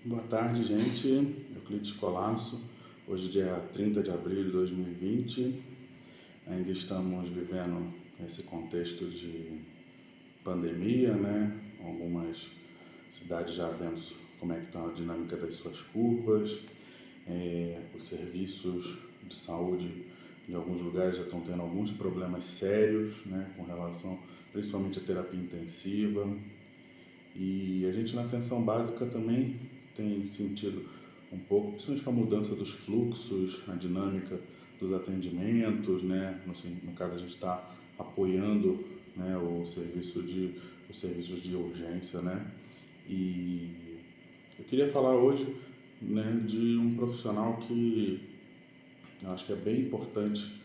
Boa tarde, gente. Euclides Colasso. Hoje, dia 30 de abril de 2020. Ainda estamos vivendo esse contexto de pandemia, né? Algumas cidades já vemos como é que está a dinâmica das suas curvas. Os serviços de saúde em alguns lugares já estão tendo alguns problemas sérios, né? Com relação principalmente à terapia intensiva. E a gente na atenção básica também tem sentido um pouco, principalmente com a mudança dos fluxos, a dinâmica dos atendimentos, né? No caso a gente está apoiando, né, os serviços de urgência, né? E eu queria falar hoje, né, de um profissional que eu acho que é bem importante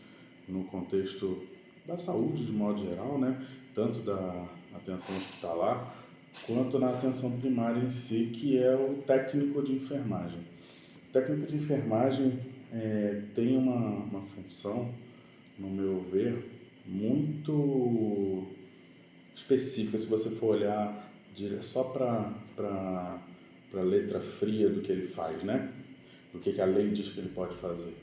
no contexto da saúde de modo geral, né? Tanto da atenção hospitalar quanto na atenção primária em si, que é o técnico de enfermagem. O técnico de enfermagem tem uma função, no meu ver, muito específica, se você for olhar só para a letra fria do que ele faz, né? Do que a lei diz que ele pode fazer.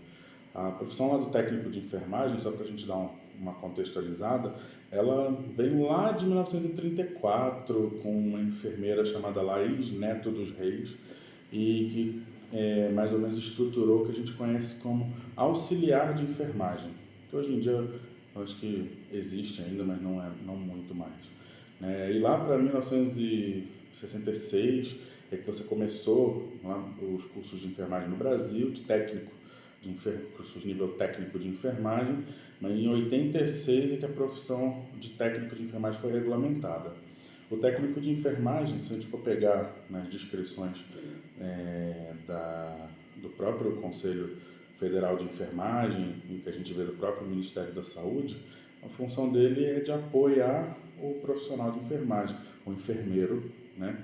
A profissão lá do técnico de enfermagem, só para a gente dar uma contextualizada, ela veio lá de 1934 com uma enfermeira chamada Laís Neto dos Reis e que mais ou menos estruturou o que a gente conhece como auxiliar de enfermagem, que hoje em dia eu acho que existe ainda, mas não muito mais. E lá para 1966 é que você começou lá, os cursos de enfermagem no Brasil, de técnico cursos nível técnico de enfermagem, mas em 86 é que a profissão de técnico de enfermagem foi regulamentada. O técnico de enfermagem, se a gente for pegar nas descrições do próprio Conselho Federal de Enfermagem, que a gente vê do próprio Ministério da Saúde, a função dele é de apoiar o profissional de enfermagem, o enfermeiro, né?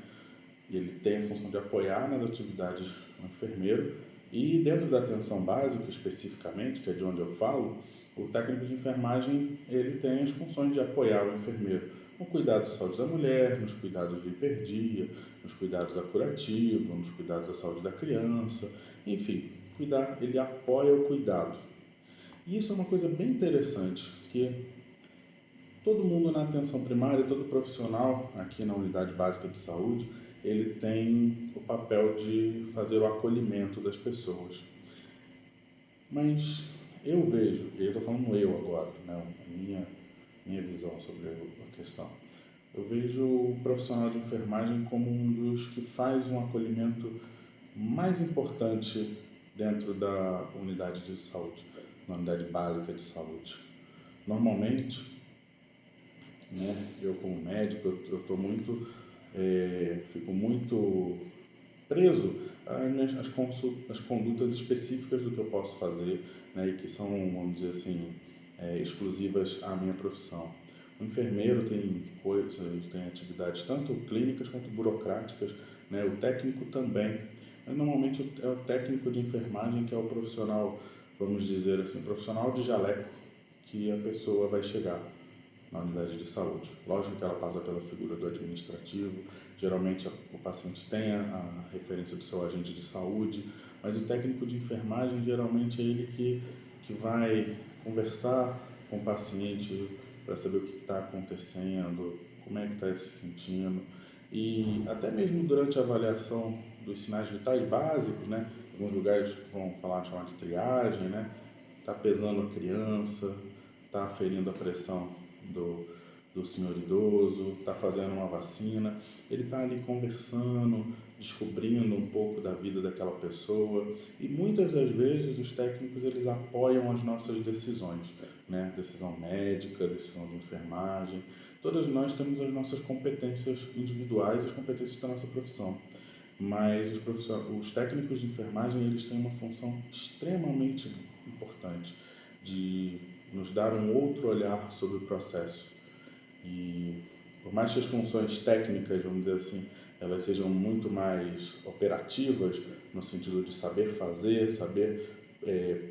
E ele tem a função de apoiar nas atividades do enfermeiro. E dentro da atenção básica, especificamente, que é de onde eu falo, o técnico de enfermagem ele tem as funções de apoiar o enfermeiro no cuidado da saúde da mulher, nos cuidados do hiperdia, nos cuidados da curativa, nos cuidados da saúde da criança, enfim, ele apoia o cuidado. E isso é uma coisa bem interessante, que todo mundo na atenção primária, todo profissional aqui na unidade básica de saúde, ele tem o papel de fazer o acolhimento das pessoas. Mas eu vejo, e eu estou falando eu agora, né, minha visão sobre a questão, eu vejo o profissional de enfermagem como um dos que faz um acolhimento mais importante dentro da unidade de saúde, na unidade básica de saúde. Normalmente, né, eu como médico, eu tô muito, fico muito preso às condutas específicas do que eu posso fazer, né, e que são, vamos dizer assim, exclusivas à minha profissão. O enfermeiro tem atividades tanto clínicas quanto burocráticas, né, o técnico também. Mas normalmente é o técnico de enfermagem que é o profissional, vamos dizer assim, profissional de jaleco que a pessoa vai chegar na unidade de saúde. Lógico que ela passa pela figura do administrativo, geralmente o paciente tem a referência do seu agente de saúde, mas o técnico de enfermagem geralmente é ele que vai conversar com o paciente para saber o que está acontecendo, como é que está se sentindo, e até mesmo durante a avaliação dos sinais vitais básicos, né? Alguns lugares vão chamar de triagem, né? Está pesando a criança, está aferindo a pressão do senhor idoso, está fazendo uma vacina, ele está ali conversando, descobrindo um pouco da vida daquela pessoa, e muitas das vezes os técnicos eles apoiam as nossas decisões, né? Decisão médica, decisão de enfermagem, todas nós temos as nossas competências individuais, as competências da nossa profissão. Mas os técnicos de enfermagem eles têm uma função extremamente importante de nos dar um outro olhar sobre o processo. E por mais que as funções técnicas, vamos dizer assim, elas sejam muito mais operativas, no sentido de saber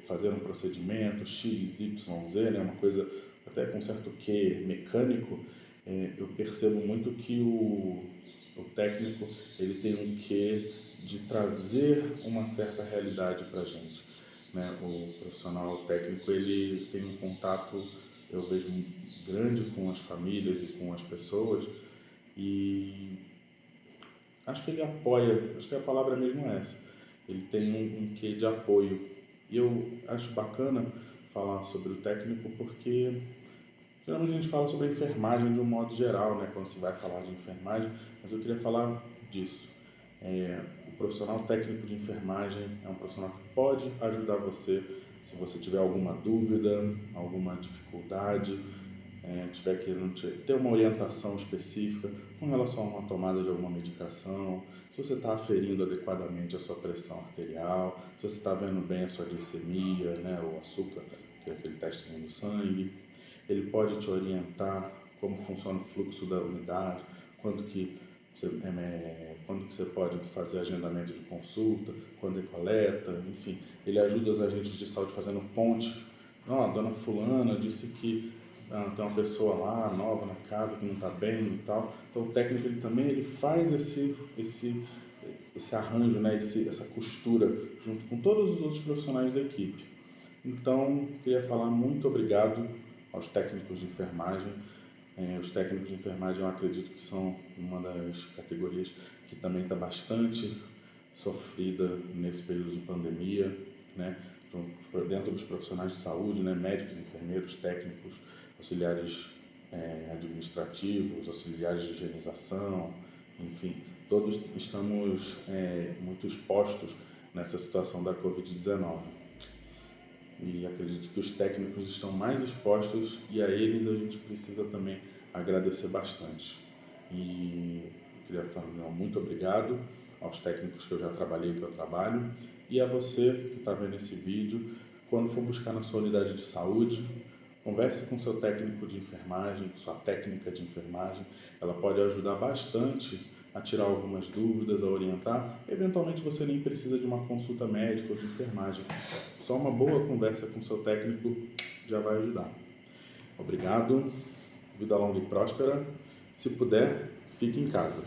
fazer um procedimento X, Y, Z, né, uma coisa até com certo quê mecânico, eu percebo muito que O técnico, ele tem um quê de trazer uma certa realidade para a gente, né? O profissional técnico, ele tem um contato, eu vejo, grande com as famílias e com as pessoas, e acho que ele apoia, acho que a palavra mesmo é essa. Ele tem um quê de apoio. E eu acho bacana falar sobre o técnico porque geralmente a gente fala sobre a enfermagem de um modo geral, né? Quando se vai falar de enfermagem, mas eu queria falar disso. O profissional técnico de enfermagem é um profissional que pode ajudar você se você tiver alguma dúvida, alguma dificuldade, tiver querendo ter uma orientação específica com relação a uma tomada de alguma medicação, se você está aferindo adequadamente a sua pressão arterial, se você está vendo bem a sua glicemia, né, o açúcar, que é aquele testezinho do sangue. Ele pode te orientar como funciona o fluxo da unidade, quando que você pode fazer agendamento de consulta, quando é coleta, enfim. Ele ajuda os agentes de saúde fazendo ponte. A dona fulana disse que tem uma pessoa lá, nova na casa, que não está bem e tal. Então o técnico ele faz esse arranjo, né? Essa costura, junto com todos os outros profissionais da equipe. Então, queria falar muito obrigado aos técnicos de enfermagem. Os técnicos de enfermagem eu acredito que são uma das categorias que também está bastante sofrida nesse período de pandemia, né? Dentro dos profissionais de saúde, né? Médicos, enfermeiros, técnicos, auxiliares administrativos, auxiliares de higienização, enfim, todos estamos muito expostos nessa situação da Covid-19. E acredito que os técnicos estão mais expostos e a eles a gente precisa também agradecer bastante. E eu queria falar muito obrigado aos técnicos que eu já trabalhei e que eu trabalho, e a você que está vendo esse vídeo. Quando for buscar na sua unidade de saúde, converse com seu técnico de enfermagem, com sua técnica de enfermagem. Ela pode ajudar bastante a tirar algumas dúvidas, a orientar. Eventualmente você nem precisa de uma consulta médica ou de enfermagem. Só uma boa conversa com seu técnico já vai ajudar. Obrigado, vida longa e próspera. Se puder, fique em casa.